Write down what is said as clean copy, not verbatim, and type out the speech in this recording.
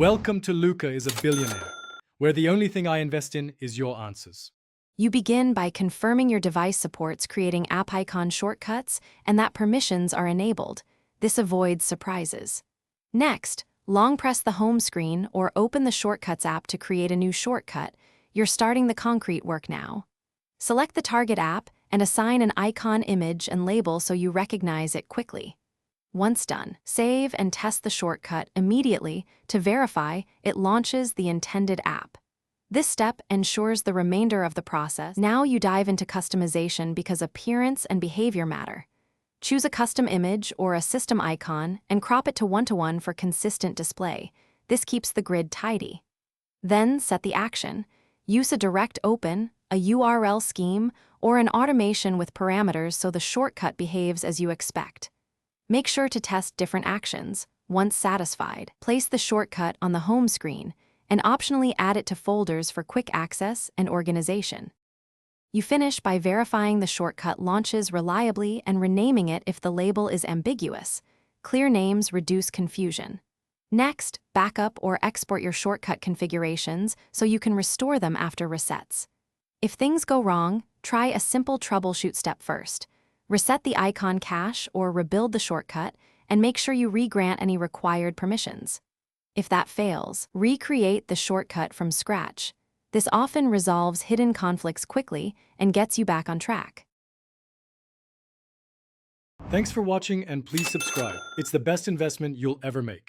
Welcome to Luca is a Billionaire, where the only thing I invest in is your answers. You begin by confirming your device supports creating app icon shortcuts and that permissions are enabled. This avoids surprises. Next, long press the home screen or open the Shortcuts app to create a new shortcut. You're starting the concrete work now. Select the target app and assign an icon image and label so you recognize it quickly. Once done, save and test the shortcut immediately to verify it launches the intended app. This step ensures the remainder of the process. Now you dive into customization because appearance and behavior matter. Choose a custom image or a system icon and crop it to 1:1 for consistent display. This keeps the grid tidy. Then set the action. Use a direct open, a URL scheme, or an automation with parameters so the shortcut behaves as you expect. Make sure to test different actions. Once satisfied, place the shortcut on the home screen and optionally add it to folders for quick access and organization. You finish by verifying the shortcut launches reliably and renaming it if the label is ambiguous. Clear names reduce confusion. Next, backup or export your shortcut configurations so you can restore them after resets. If things go wrong, try a simple troubleshoot step first. Reset the icon cache or rebuild the shortcut, and make sure you re-grant any required permissions. If that fails, recreate the shortcut from scratch. This often resolves hidden conflicts quickly and gets you back on track. Thanks for watching and please subscribe. It's the best investment you'll ever make.